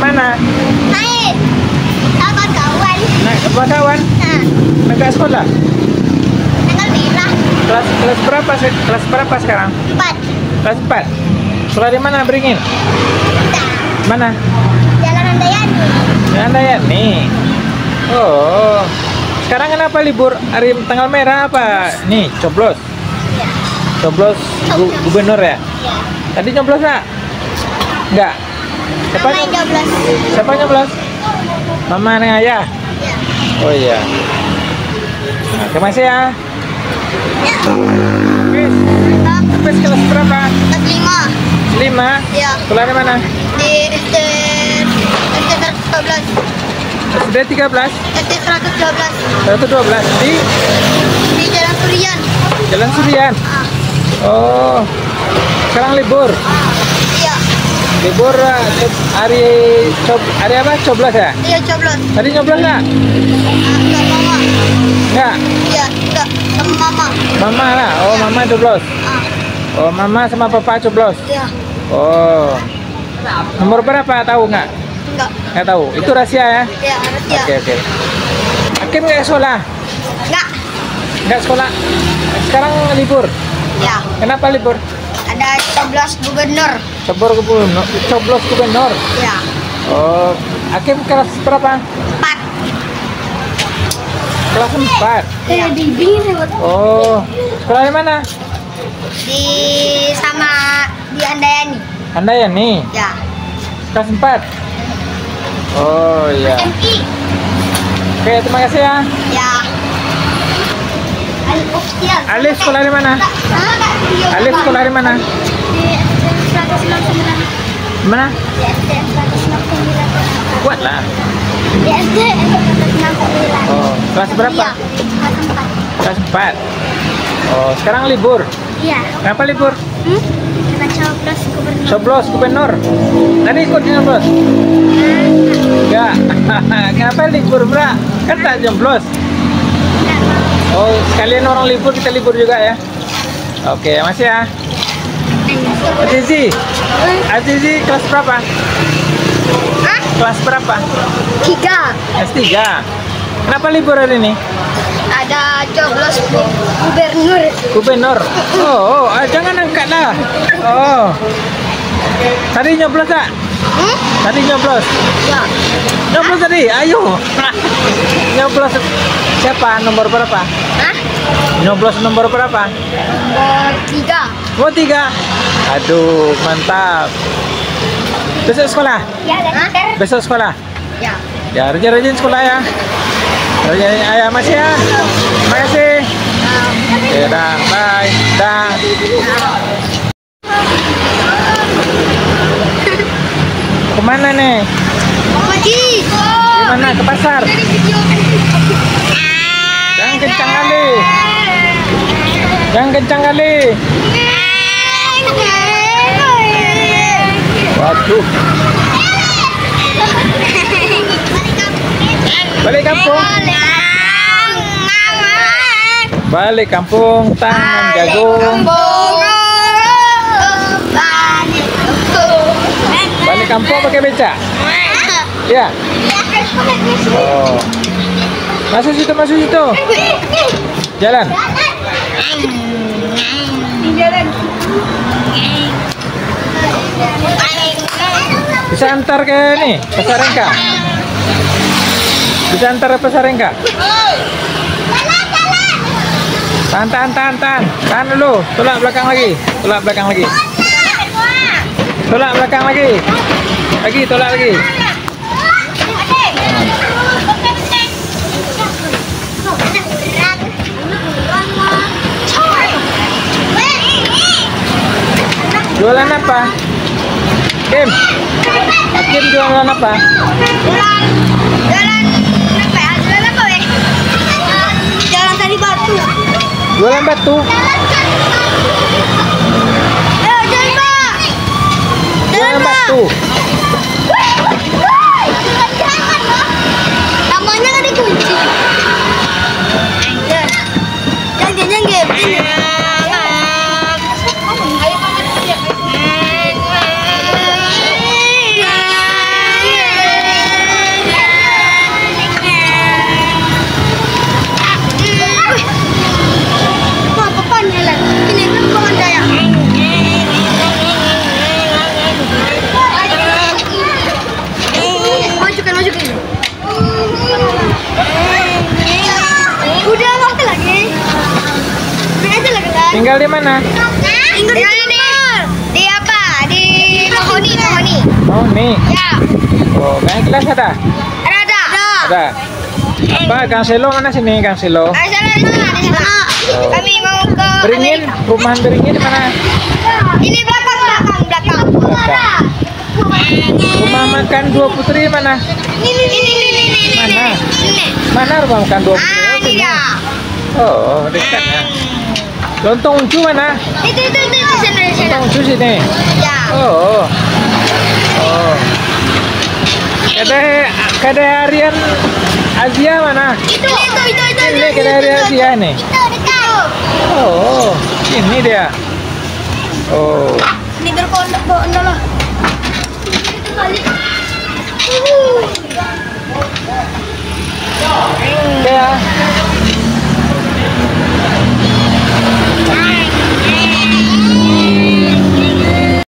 Mana? Naik sama kawan. Naik sama kawan? Nah, Enggak sekolah? tanggal merah. Kelas berapa? Kelas berapa sekarang? 4. Kelas 4. Sekolah di mana, Beringin? Nah, Mana? Jalan Handayani. Handayani. Oh. Sekarang kenapa libur hari tanggal merah apa? Nih, coblos. Ya. Coblos gubernur ya? Ya. Tadi nyoblos nggak? Nggak. Siapa Mama yang 12. Siapa nyoblos? Mama dengan ayah? Ya. Oh iya. Nah, terima kasih ya. Ya. Habis kelas berapa? Kelas 5. 5? Ya. Sekolah di mana? Di SD 112. SD 13? SD 112. 112 Di Jalan Surian. Jalan Surian. Ah. Oh. Sekarang libur. Iya. Libur hari apa? Coblos ya? Iya, coblos. Tadi nyoblos nggak? Enggak mama. Nggak. Iya, enggak sama mama. Mama lah. Oh, mama coblos. Ah. Oh, mama sama papa coblos. Iya. Oh. Nomor berapa tahu nggak? Enggak. Nggak tahu. Itu rahasia ya? Iya, harus ya. Oke. Hakim nggak sekolah? Enggak. Nggak sekolah. Sekarang libur. Ya. Kenapa libur? Ada coblos gubernur. Coblos gubernur. Ya. Oh, Hakim kelas berapa? 4. Kelas 4. Ya. Oh, sekolah di mana? Di sama di Handayani. Handayani. Ya. Kelas 4. Oh iya. MI. Oke, terima kasih ya. Ya. Alif sekolah di mana? Alif sekolah di mana? Di SD 169. Mana? Di SD 169. Kuat lah. Di SD 169. Oh, kelas berapa? Iya, kelas 4. Kelas 4. Oh, sekarang libur. Iya. Kenapa libur? Karena coblos gubernur. Coblos gubernur. Tadi ikut nyoblos? Enggak. Kenapa libur, Mbak? Kan tak nyoblos. Oh, sekalian orang libur, kita libur juga ya. Oke, masih ya. Azizi kelas berapa? Hah? Kelas berapa? 3. S3. Kenapa libur hari ini? Ada coblos gubernur. Gubernur. Oh, jangan angkat lah. Oh. Tadi nyoblos tak? Tadi nyoblos. Ya. Nyoblos tadi. Ayo. Nyoblos siapa? Nomor berapa? Hah? Nyoblos nomor berapa? Nomor 3. Oh, 3. Aduh, mantap. Besok sekolah? Ya, Lester. Besok sekolah? Ya. Ya, rajin-rajin sekolah ya. Rajin, ayah masih ya. Terima kasih. Oke, dah, bye. Dah. Kemana nih? Pergi. Gimana? Ke pasar? Jangan kencang kali. Jangan kencang kali. Waduh. Balik kampung. Balik kampung, tanam jagung. Balik kampung pakai beca? Ya. Oh. Masuk situ, masuk situ. Jalan. Bisa antar ke ini, Pasarengka. Bisa antar ke Pasarengka. Tahan dulu. Tolak belakang lagi. Tolak belakang lagi. Tolak belakang lagi. Tolak lagi. Jualan apa? Kim jualan apa? Jalan tali batu. Jualan batu. Jualan batu. Namanya kan dikunci. Jangan gini. Tinggal di mana? Tinggal di apa? Di Mahoni. Oh, nih. Ya. Oh, naik kelas ada? Ada. Ada. Apa, Kang Selo mana sini, Kang Selo? Di sana. Kami mau ke Beringin, perumahan Beringin di mana? Ini belakang. Belakang. Rumah makan Dua Putri mana? Ini. Mana? Ini. Mana rumah makan Dua Putri? Ah, Oh, ini sini. dia. Oh, dekat ya. Lontong Uncu mana? Itu di sana. Lontong Uncu sini. Ya. Oh. Oh. Kedai harian Asia mana? Itu. Ini kedai harian Asia nih. Itu dekat. Oh, ini dia. Oh. Ini berkondok lah. Ya.